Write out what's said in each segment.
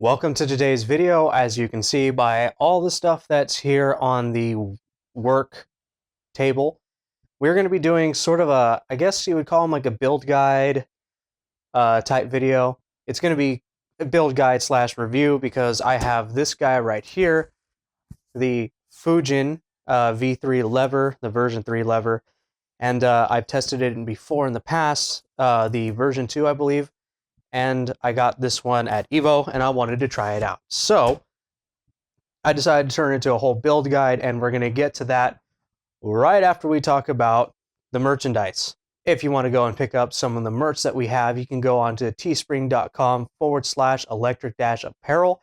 Welcome to today's video. As you can see by all the stuff that's here on the work table, we're going to be doing sort of a, I guess you would call them like a build guide type video. It's going to be a build guide slash review because I have this guy right here, the Fujin V3 Lever, the version 3 lever, and I've tested it before in the past, the version 2 I believe, and I got this one at Evo and I wanted to try it out. So I decided to turn it into a whole build guide, and we're going to get to that right after we talk about the merchandise. If you want to go and pick up some of the merch that we have, you can go on to teespring.com/electric-apparel.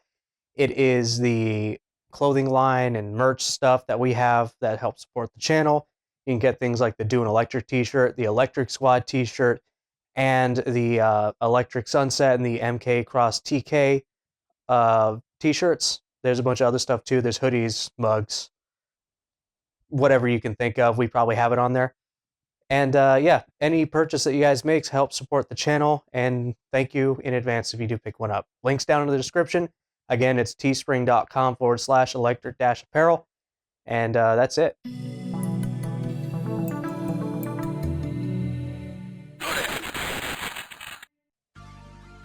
It is the clothing line and merch stuff that we have that helps support the channel. You can get things like the Do an Electric t-shirt, the Electric Squad t-shirt, and the Electric Sunset and the MK Cross TK t-shirts. There's a bunch of other stuff too. There's hoodies, mugs, whatever you can think of. We probably have it on there. And yeah, any purchase that you guys make helps support the channel, and thank you in advance if you do pick one up. Links down in the description. Again, it's teespring.com/electric-apparel, and that's it.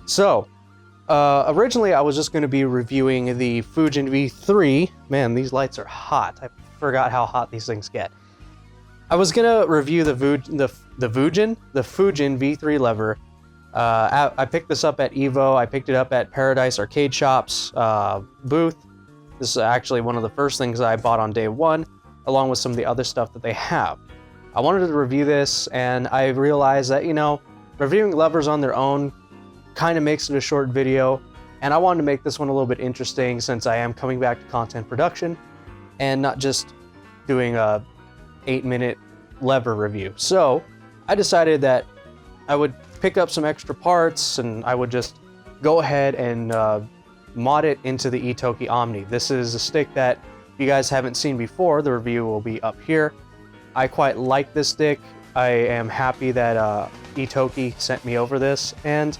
So, originally I was just going to be reviewing the Fujin V3. Man, these lights are hot. I forgot how hot these things get. I was going to review the Fujin V3 lever. I picked this up at Evo. I picked it up at Paradise Arcade Shop's booth. This is actually one of the first things I bought on day one, along with some of the other stuff that they have. I wanted to review this, and I realized that, you know, reviewing levers on their own kind of makes it a short video, and I wanted to make this one a little bit interesting since I am coming back to content production and not just doing a 8-minute lever review. So I decided that I would pick up some extra parts and I would just go ahead and mod it into the etokki Omni. This is a stick that if you guys haven't seen before, the review will be up here. I quite like this stick. I am happy that etokki sent me over this, and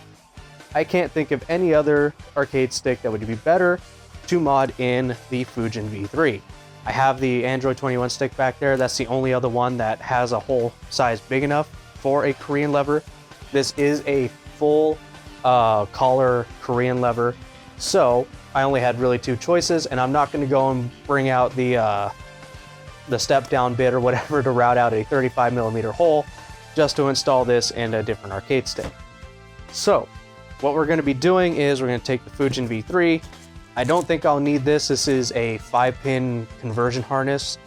I can't think of any other arcade stick that would be better to mod in the Fujin V3. I have the Android 21 stick back there. That's the only other one that has a hole size big enough for a Korean lever. This is a full collar Korean lever, so I only had really two choices, and I'm not going to go and bring out the step down bit or whatever to route out a 35mm hole just to install this in a different arcade stick. So what we're going to be doing is we're going to take the Fujin V3. I don't think I'll need this. This is a 5-pin conversion harness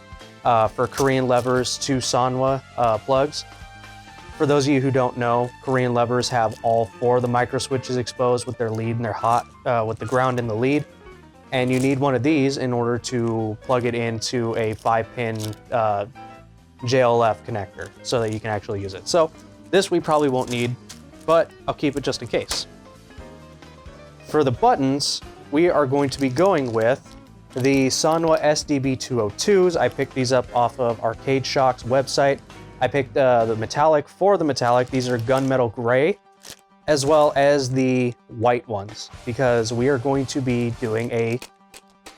for Korean levers to Sanwa plugs. For those of you who don't know, Korean levers have all 4 of the micro switches exposed with their lead and their hot, with the ground in the lead. And you need one of these in order to plug it into a 5-pin JLF connector so that you can actually use it. So this we probably won't need, but I'll keep it just in case. For the buttons, we are going to be going with the Sanwa SDB202s. I picked these up off of Arcade Shock's website. I picked the metallic for the metallic. These are gunmetal gray, as well as the white ones, because we are going to be doing a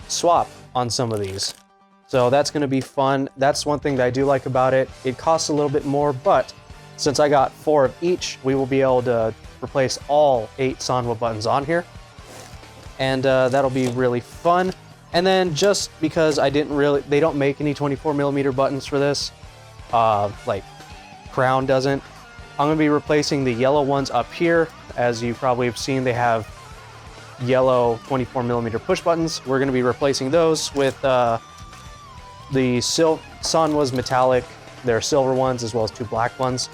swap on some of these. So that's going to be fun. That's one thing that I do like about it. It costs a little bit more, but since I got 4 of each, we will be able to replace all 8 Sanwa buttons on here. And that'll be really fun. And then just because they don't make any 24mm buttons for this, like Crown doesn't, I'm gonna be replacing the yellow ones up here. As you probably have seen, they have yellow 24mm push buttons. We're gonna be replacing those with the Sanwa's metallic, their silver ones, as well as 2 black ones.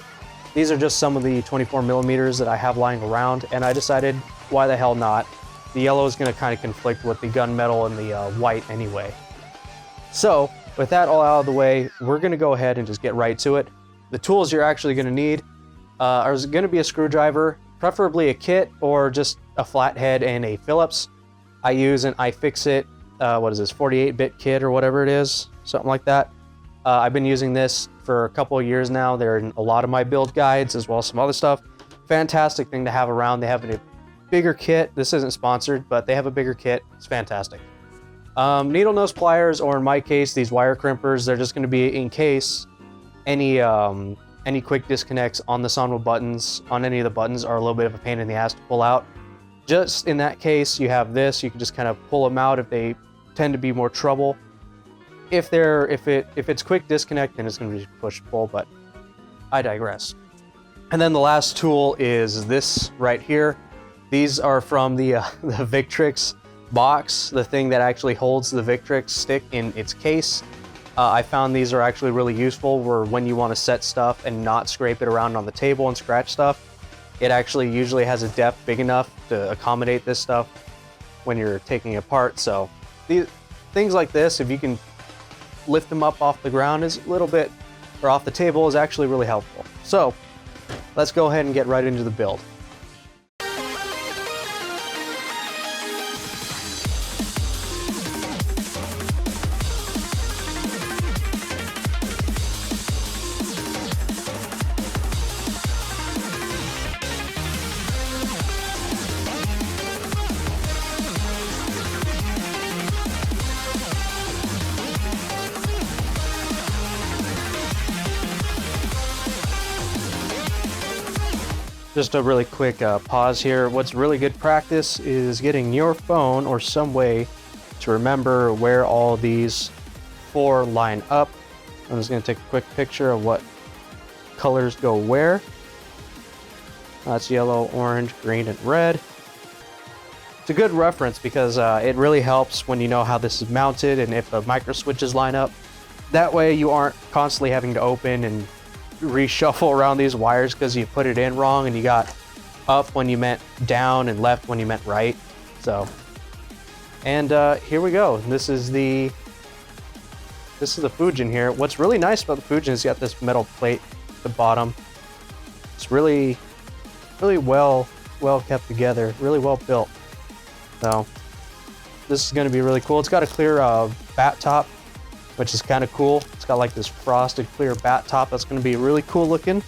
These are just some of the 24mm that I have lying around, and I decided, why the hell not? The yellow is going to kind of conflict with the gunmetal and the white anyway. So with that all out of the way, we're going to go ahead and just get right to it. The tools you're actually going to need are going to be a screwdriver, preferably a kit or just a flathead and a Phillips. I use an iFixit, what is this, 48-bit kit or whatever it is, something like that. I've been using this for a couple of years now. They're in a lot of my build guides as well as some other stuff. Fantastic thing to have around. They have bigger kit. This isn't sponsored, but they have a bigger kit. It's fantastic. Needle nose pliers, or in my case, these wire crimpers. They're just going to be in case any quick disconnects on the Sonwa buttons, on any of the buttons, are a little bit of a pain in the ass to pull out. Just in that case, you have this. You can just kind of pull them out if they tend to be more trouble. If it's quick disconnect, then it's going to be push pull. But I digress. And then the last tool is this right here. These are from the Victrix box, the thing that actually holds the Victrix stick in its case. I found these are actually really useful for when you want to set stuff and not scrape it around on the table and scratch stuff. It actually usually has a depth big enough to accommodate this stuff when you're taking it apart. So these things like this, if you can lift them up off the ground is a little bit, or off the table, is actually really helpful. So let's go ahead and get right into the build. Just a really quick pause here. What's really good practice is getting your phone or some way to remember where all these four line up. I'm just going to take a quick picture of what colors go where. That's yellow, orange, green, and red. It's a good reference because it really helps when you know how this is mounted and if the micro switches line up. That way you aren't constantly having to open and reshuffle around these wires because you put it in wrong and you got up when you meant down and left when you meant right. So, and here we go. This is the Fujin here. What's really nice about the Fujin is you got this metal plate at the bottom. It's really well kept together, really well built. So this is going to be really cool. It's got a clear bat top, which is kind of cool. It's got like this frosted clear bat top. That's going to be really cool looking.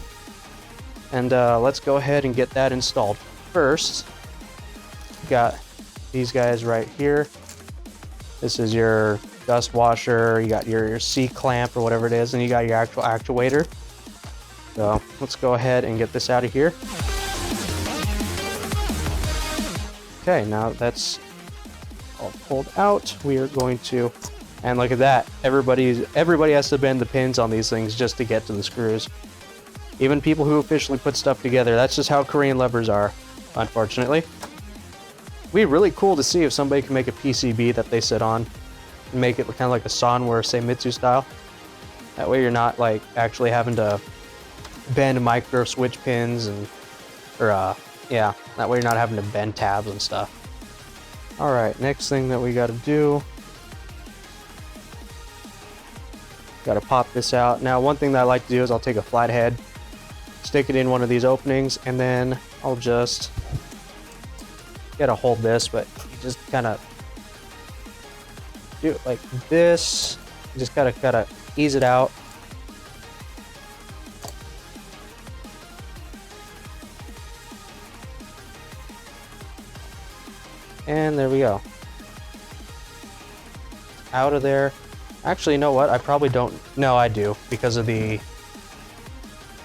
And let's go ahead and get that installed. First, you got these guys right here. This is your dust washer. You got your C-clamp or whatever it is, and you got your actual actuator. So let's go ahead and get this out of here. Okay, now that's all pulled out. We are going to, and look at that. Everybody has to bend the pins on these things just to get to the screws. Even people who officially put stuff together. That's just how Korean levers are, unfortunately. It'd be really cool to see if somebody can make a PCB that they sit on and make it kind of like a Sonwa or Seimitsu style. That way you're not like actually having to bend micro switch pins and, yeah, that way you're not having to bend tabs and stuff. All right, next thing that we got to do. Got to pop this out. Now, one thing that I like to do is I'll take a flathead, stick it in one of these openings, and then I'll just gotta hold this, but you just kind of do it like this. You just gotta ease it out. And there we go. Out of there. Actually, you know what? I probably don't. No, I do, because of the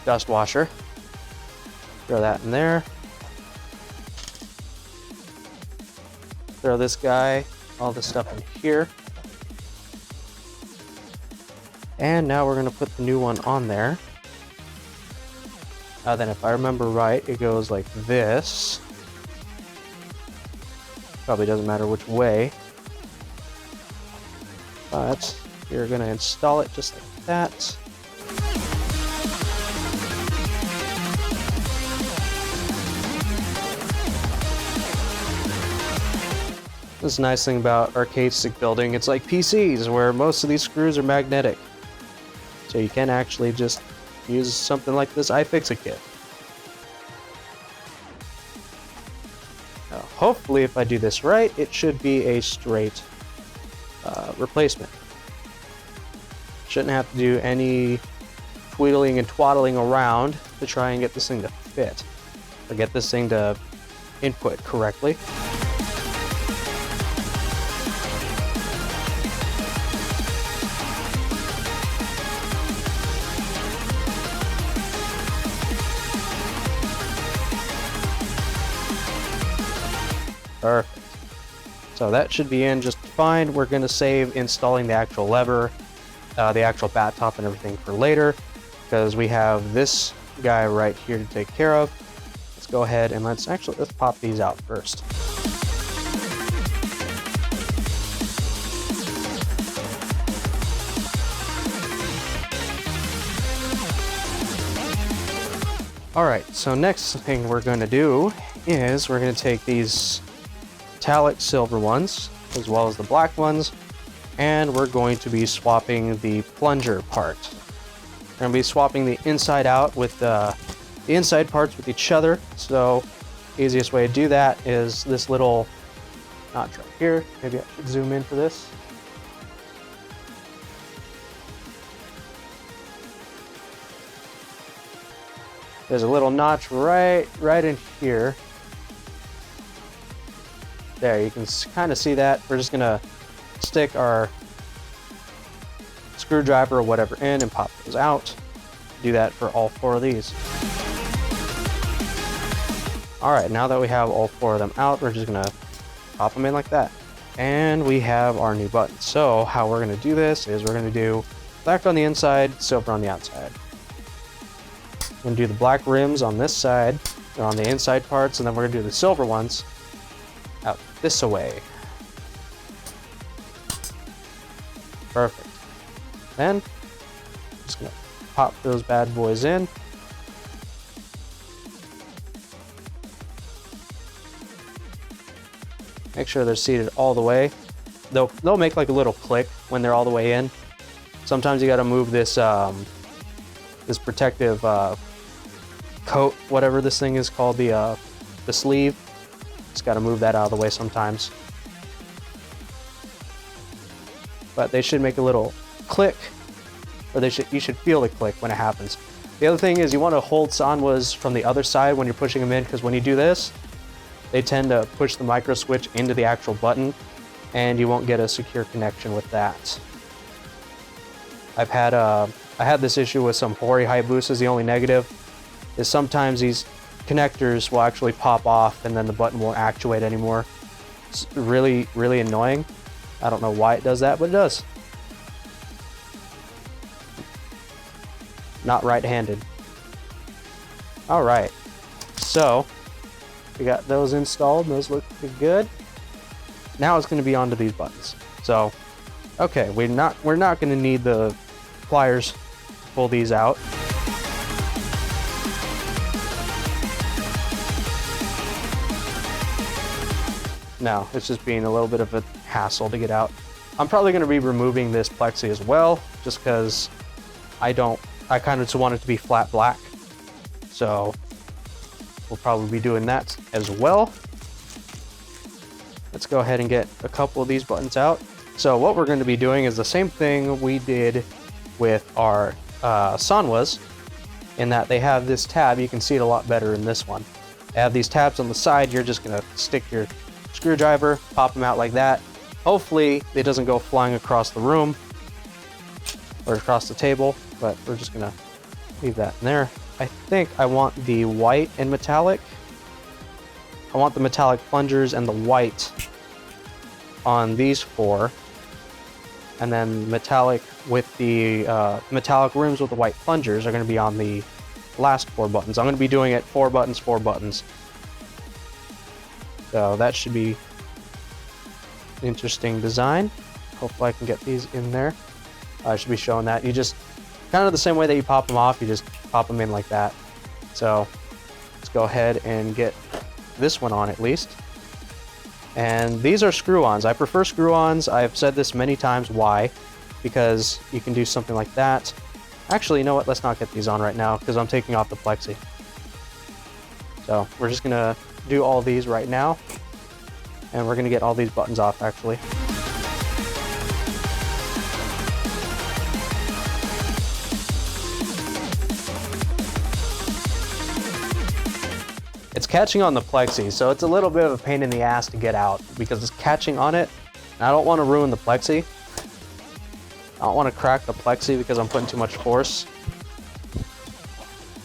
dust washer. Throw that in there. Throw this guy, all this stuff in here. And now we're going to put the new one on there. Then if I remember right, it goes like this. Probably doesn't matter which way. But you're going to install it just like that. This is a nice thing about arcade stick building. It's like PCs, where most of these screws are magnetic. So you can actually just use something like this iFix-It kit. Now, hopefully, if I do this right, it should be a straight replacement. Shouldn't have to do any twiddling and twaddling around to try and get this thing to fit, or get this thing to input correctly. Perfect. So that should be in just fine. We're going to save installing the actual lever, the actual bat top and everything for later, because we have this guy right here to take care of. Let's go ahead and let's pop these out first. Alright, so next thing we're going to do is we're going to take these metallic silver ones as well as the black ones, and we're going to be swapping the plunger part. We're going to be swapping the inside out with the inside parts with each other. So easiest way to do that is this little notch right here. Maybe I should zoom in for this. There's a little notch right in here. There, you can kind of see that. We're just gonna stick our screwdriver or whatever in and pop those out. Do that for all 4 of these. Alright, now that we have all 4 of them out, we're just gonna pop them in like that. And we have our new button. So how we're gonna do this is we're gonna do black on the inside, silver on the outside. We're gonna do the black rims on this side, or on the inside parts, and then we're gonna do the silver ones out this way. Perfect. Then, just gonna pop those bad boys in. Make sure they're seated all the way. They'll make like a little click when they're all the way in. Sometimes you gotta move this this protective coat, whatever this thing is called, the sleeve. Just got to move that out of the way sometimes. But they should make a little click, or you should feel the click when it happens. The other thing is you want to hold sanwas from the other side when you're pushing them in, because when you do this, they tend to push the micro switch into the actual button, and you won't get a secure connection with that. I had this issue with some Hori Hayabusas. The only negative is sometimes these connectors will actually pop off and then the button won't actuate anymore. It's really, really annoying. I don't know why it does that, but it does. Not right-handed. Alright, so we got those installed. Those look pretty good. Now it's going to be onto these buttons. So, okay, we're not going to need the pliers to pull these out. No, it's just being a little bit of a hassle to get out. I'm probably going to be removing this plexi as well, just because I kind of just want it to be flat black. So we'll probably be doing that as well. Let's go ahead and get a couple of these buttons out. So what we're going to be doing is the same thing we did with our sanwas, in that they have this tab. You can see it a lot better in this one. They have these tabs on the side. You're just going to stick your screwdriver, pop them out like that. Hopefully it doesn't go flying across the room or across the table, but we're just gonna leave that in there. I think I want the white and metallic. I want the metallic plungers and the white on these 4, and then metallic with the metallic rims with the white plungers are going to be on the last 4 buttons. I'm going to be doing it 4 buttons, 4 buttons. So that should be an interesting design. Hopefully I can get these in there. I should be showing that. You just, kind of the same way that you pop them off, you just pop them in like that. So let's go ahead and get this one on at least. And these are screw-ons. I prefer screw-ons. I've said this many times. Why? Because you can do something like that. Actually, you know what? Let's not get these on right now, because I'm taking off the plexi. So we're just gonna do all these right now, and we're gonna get all these buttons off actually. It's catching on the plexi, so it's a little bit of a pain in the ass to get out because it's catching on it. And I don't want to ruin the plexi. I don't want to crack the plexi because I'm putting too much force.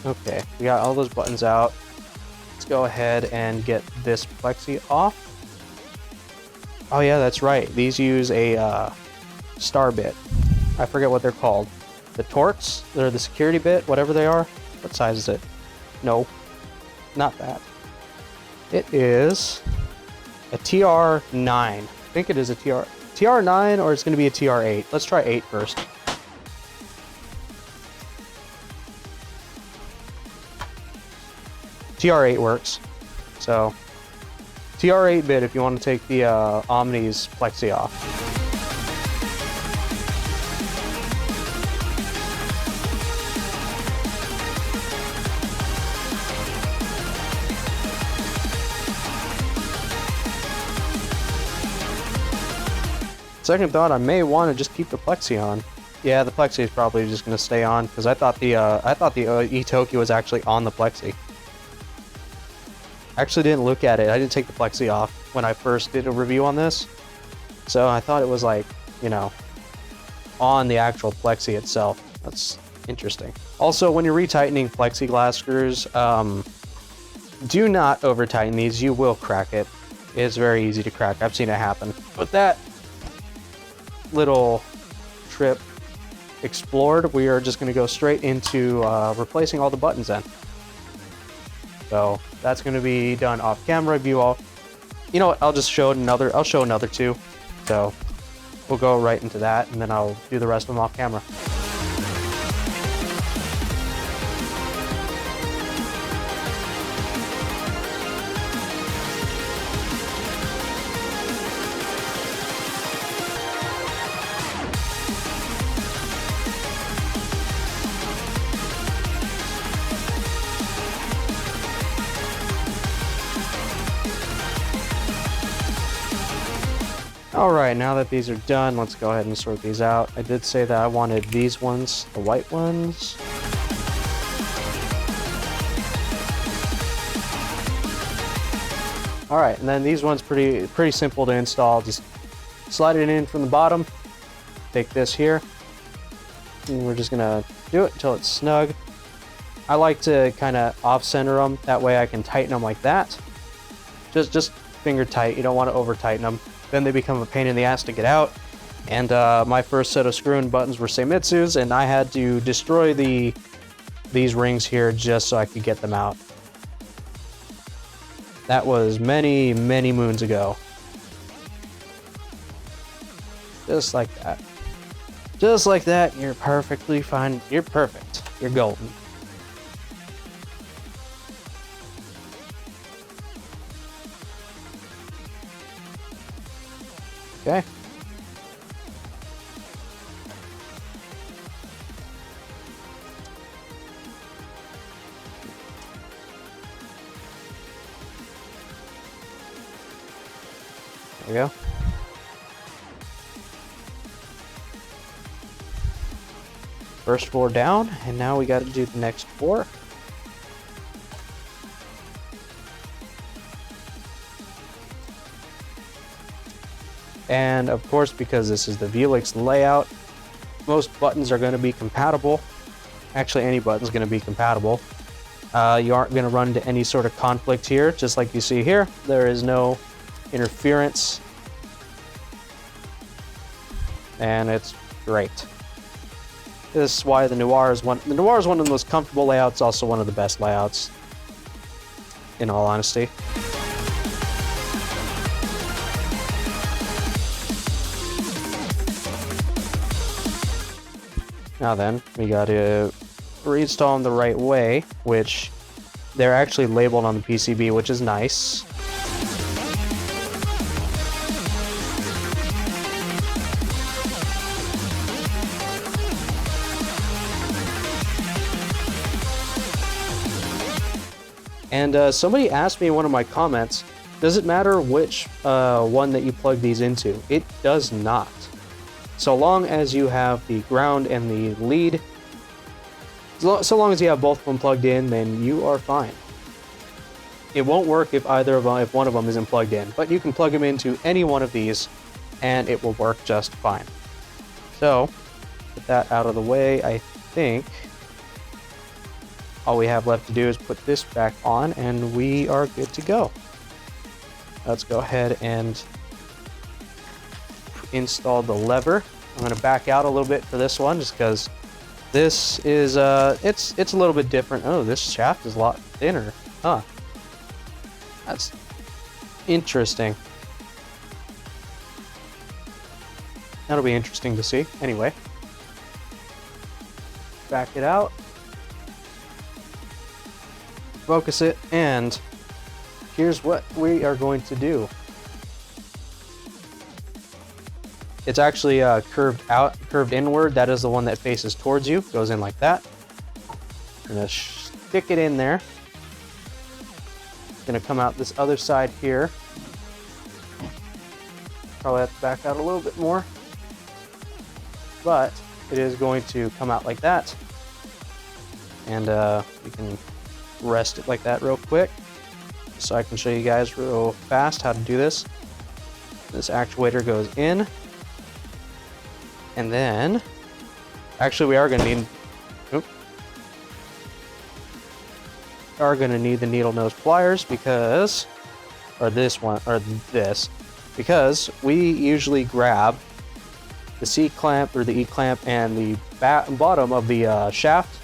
Okay, we got all those buttons out. Let's go ahead and get this plexi off. Oh yeah, that's right. These use a star bit. I forget what they're called. The torques? They're the security bit, whatever they are. What size is it? No, not that. It is a TR9. I think it is a TR9 or it's going to be a TR8. Let's try 8 first. TR8 works. So, TR8 bit if you want to take the Omni's plexi off. Second thought, I may want to just keep the plexi on. Yeah, the plexi is probably just going to stay on because I thought the etokki was actually on the plexi. I actually didn't look at it. I didn't take the plexi off when I first did a review on this, so I thought it was like, you know, on the actual plexi itself. That's interesting. Also, when you're retightening plexiglass screws, do not over tighten these. You will crack it. It's very easy to crack. I've seen it happen. With that little trip explored, we are just going to go straight into replacing all the buttons then. So that's going to be done off camera. View all. You know what? I'll just show another. I'll show another two. So we'll go right into that, and then I'll do the rest of them off camera. Alright, now that these are done, let's go ahead and sort these out. I did say that I wanted these ones, the white ones. Alright, and then these ones pretty simple to install. Just slide it in from the bottom, take this here, and we're just gonna do it until it's snug. I like to kind of off-center them, that way I can tighten them like that. Just finger tight, you don't want to over-tighten them. Then they become a pain in the ass to get out. And my first set of screw-in buttons were Seimitsu's, and I had to destroy these rings here just so I could get them out. That was many, many moons ago. Just like that. Just like that, you're perfectly fine. You're perfect. You're golden. Okay. There we go. First 4 down, and now we got to do the next 4. And of course, because this is the Velix layout, most buttons are going to be compatible. Actually, any button's going to be compatible. You aren't going to run into any sort of conflict here, just like you see here. There is no interference. And it's great. This is why the Noir is one of the most comfortable layouts, also one of the best layouts, in all honesty. Now then, we got to reinstall them the right way, which they're actually labeled on the PCB, which is nice. And somebody asked me in one of my comments, does it matter which one that you plug these into? It does not. So long as you have the ground and the lead, so long as you have both of them plugged in, then you are fine. it won't work if if one of them isn't plugged in, but you can plug them into any one of these and it will work just fine. So, put that out of the way. I think all we have left to do is put this back on and we are good to go. Let's go ahead and install the lever. I'm going to back out a little bit for this one just because this is it's a little bit different. Oh, this shaft is a lot thinner. Huh. That's interesting. That'll be interesting to see. Anyway, back it out, focus it, and here's what we are going to do. It's actually curved inward. That is the one that faces towards you. Goes in like that. I'm gonna stick it in there. It's gonna come out this other side here. Probably have to back out a little bit more, but it is going to come out like that. And we can rest it like that real quick, so I can show you guys real fast how to do this. This actuator goes in. And then, actually we are going to need, the needle nose pliers because, because we usually grab the C clamp or the E clamp and the bottom of the shaft,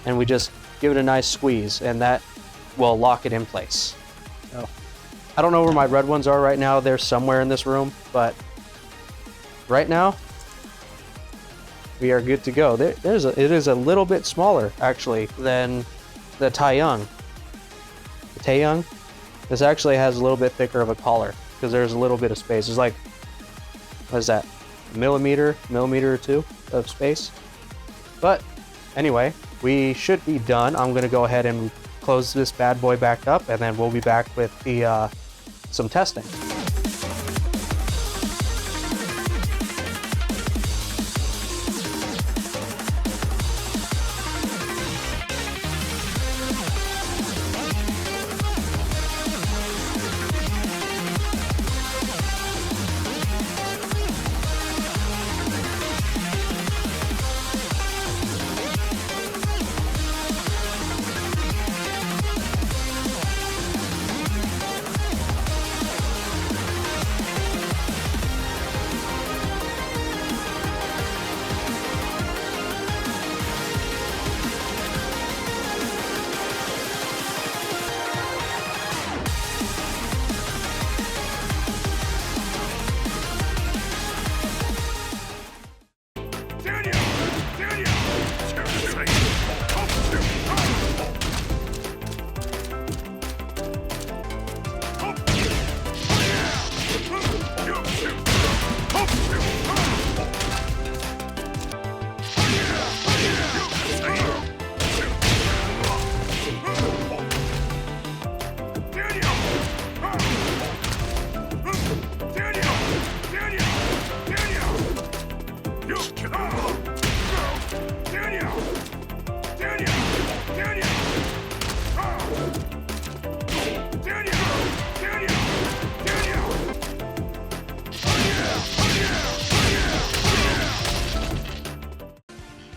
and we just give it a nice squeeze, and that will lock it in place. So, I don't know where my red ones are right now. They're somewhere in this room, but right now, we are good to go. It is a little bit smaller, actually, than the Taeyong. The Taeyong, this actually has a little bit thicker of a collar, because there's a little bit of space. There's like, what is that, millimeter or two of space? But, anyway, we should be done. I'm going to go ahead and close this bad boy back up, and then we'll be back with the some testing.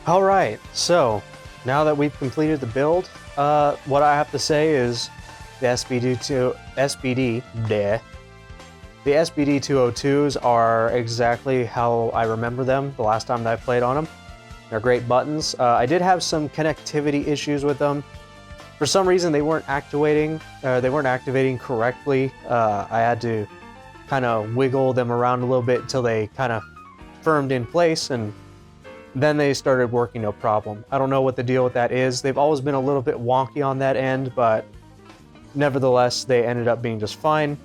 Alright, so now that we've completed the build, what I have to say is the SBD 202s are exactly how I remember them the last time that I played on them. They're great buttons. I did have some connectivity issues with them. For some reason they weren't activating correctly. I had to kind of wiggle them around a little bit until they kind of firmed in place, and then they started working no problem. I don't know what the deal with that is. They've always been a little bit wonky on that end, but nevertheless, they ended up being just fine.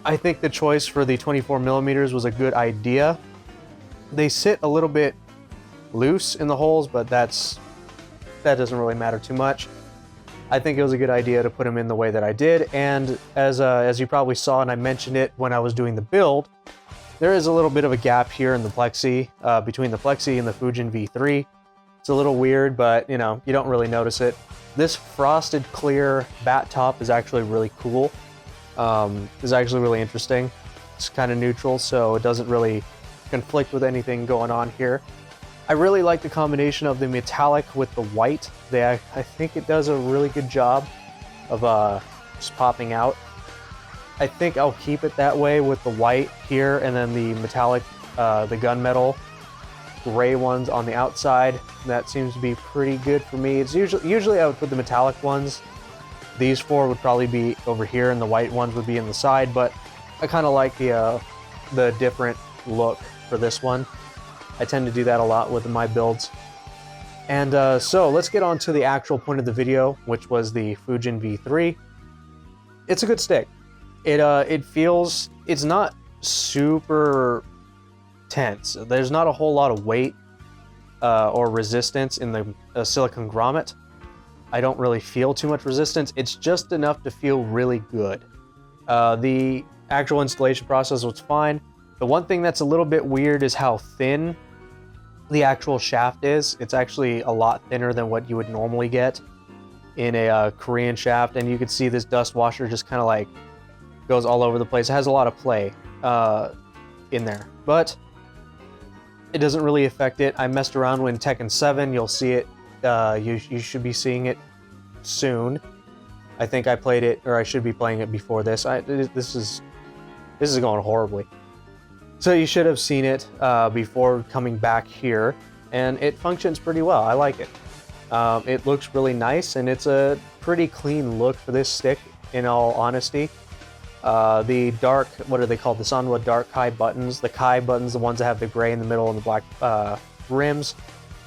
I think the choice for the 24mm was a good idea. They sit a little bit loose in the holes, but that doesn't really matter too much. I think it was a good idea to put them in the way that I did, and as you probably saw, and I mentioned it when I was doing the build, there is a little bit of a gap here in the plexi, between the plexi and the Fujin V3. It's a little weird, but you know, you don't really notice it. This frosted clear bat top is actually really cool. It's actually really interesting. It's kind of neutral, so it doesn't really conflict with anything going on here. I really like the combination of the metallic with the white. I think it does a really good job of just popping out. I think I'll keep it that way with the white here and then the metallic, the gunmetal gray ones on the outside. That seems to be pretty good for me. It's usually I would put the metallic ones. These four would probably be over here and the white ones would be in the side, but I kind of like the different look for this one. I tend to do that a lot with my builds. And so let's get on to the actual point of the video, which was the Fujin V3. It's a good stick. It feels, it's not super tense. There's not a whole lot of weight or resistance in the silicone grommet. I don't really feel too much resistance. It's just enough to feel really good. The actual installation process was fine. The one thing that's a little bit weird is how thin the actual shaft is. It's actually a lot thinner than what you would normally get in a Korean shaft, and you can see this dust washer just kind of like goes all over the place. It has a lot of play in there, but it doesn't really affect it. I messed around with Tekken 7. You'll see it. You should be seeing it soon. I think I played it, or I should be playing it before this. This is going horribly. So you should have seen it before coming back here, and it functions pretty well. I like it. It looks really nice, and it's a pretty clean look for this stick, in all honesty. The dark, what are they called? The Sanwa Dark Kai buttons. The Kai buttons, the ones that have the gray in the middle and the black rims.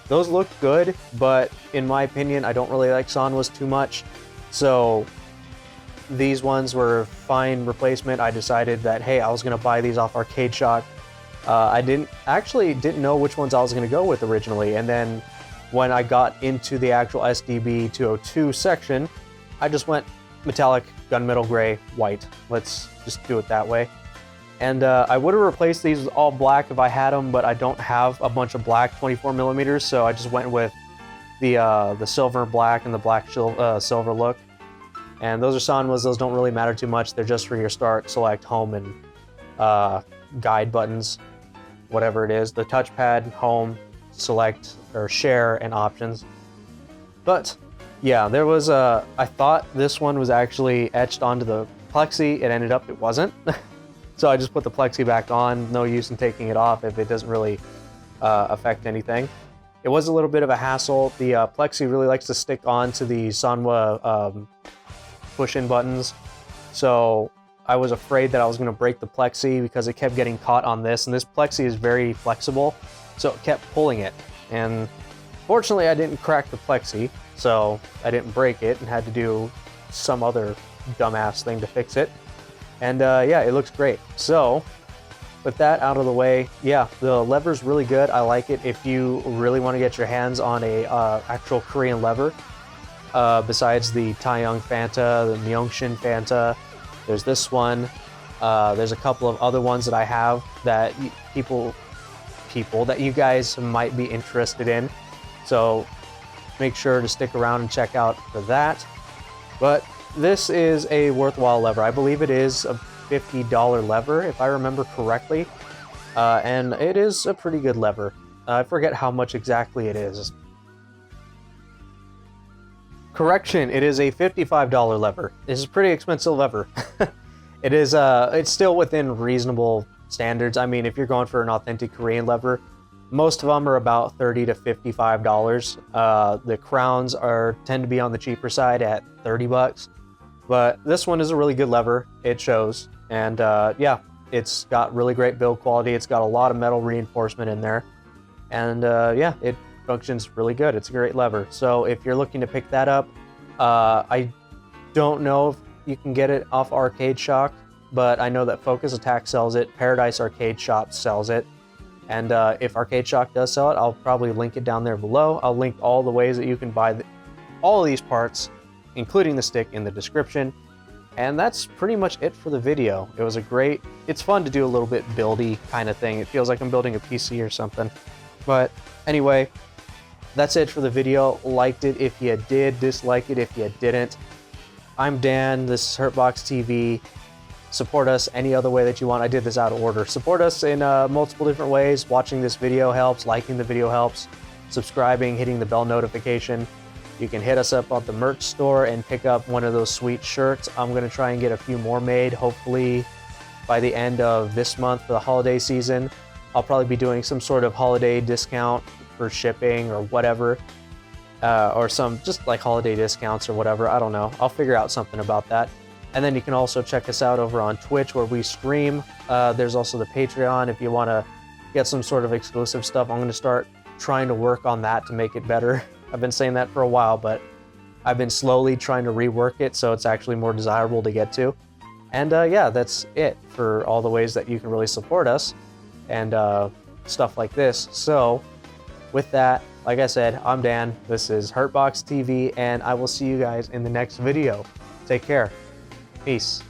Those look good, but in my opinion, I don't really like Sanwas too much. So these ones were fine replacement. I decided that, hey, I was going to buy these off Arcade Shock. I didn't know which ones I was going to go with originally, and then when I got into the actual SDB 202 section, I just went metallic, gunmetal gray, white. Let's just do it that way. And I would have replaced these with all black if I had them, but I don't have a bunch of black 24 millimeters, so I just went with the silver black and the black silver look. And those are Sanwas. Those don't really matter too much. They're just for your start, select, home, and guide buttons, whatever it is. The touchpad, home, select, or share, and options. But yeah, there was I thought this one was actually etched onto the plexi. It ended up it wasn't. So I just put the plexi back on. No use in taking it off if it doesn't really affect anything. It was a little bit of a hassle. The plexi really likes to stick on to the Sanwa push-in buttons. So I was afraid that I was going to break the plexi because it kept getting caught on this. And this plexi is very flexible, so it kept pulling it. And fortunately, I didn't crack the plexi, so I didn't break it and had to do some other dumbass thing to fix it. And yeah, it looks great. So with that out of the way, yeah, the lever's really good. I like it. If you really want to get your hands on a actual Korean lever, besides the Taeyong Fanta, the Myeongshin Fanta, there's this one. There's a couple of other ones that I have that people that you guys might be interested in. So make sure to stick around and check out for that. But this is a worthwhile lever. I believe it is a $50 lever, if I remember correctly. And it is a pretty good lever. I forget how much exactly it is. Correction, it is a $55 lever. This is a pretty expensive lever. It is, it's still within reasonable standards. I mean, if you're going for an authentic Korean lever, most of them are about $30 to $55. The crowns tend to be on the cheaper side at $30. But this one is a really good lever. It shows. And yeah, it's got really great build quality. It's got a lot of metal reinforcement in there. And yeah, it functions really good. It's a great lever. So if you're looking to pick that up, I don't know if you can get it off Arcade Shock, but I know that Focus Attack sells it. Paradise Arcade Shop sells it. And if Arcade Shock does sell it, I'll probably link it down there below. I'll link all the ways that you can buy all of these parts, including the stick, in the description. And that's pretty much it for the video. It was it's fun to do a little bit buildy kind of thing. It feels like I'm building a PC or something. But anyway, That's it for the video. Liked it if you did, dislike it if you didn't. I'm Dan, this is HurtboxTV. Support us any other way that you want. I did this out of order. Support us in multiple different ways. Watching this video helps, liking the video helps, subscribing, hitting the bell notification. You can hit us up at the merch store and pick up one of those sweet shirts. I'm gonna try and get a few more made, hopefully by the end of this month for the holiday season. I'll probably be doing some sort of holiday discount for shipping or whatever, or some just like holiday discounts or whatever. I don't know. I'll figure out something about that. And then you can also check us out over on Twitch where we stream. There's also the Patreon if you want to get some sort of exclusive stuff. I'm going to start trying to work on that to make it better. I've been saying that for a while, but I've been slowly trying to rework it so it's actually more desirable to get to. And yeah, that's it for all the ways that you can really support us and stuff like this. So with that, like I said, I'm Dan. This is HurtboxTV, and I will see you guys in the next video. Take care. Peace.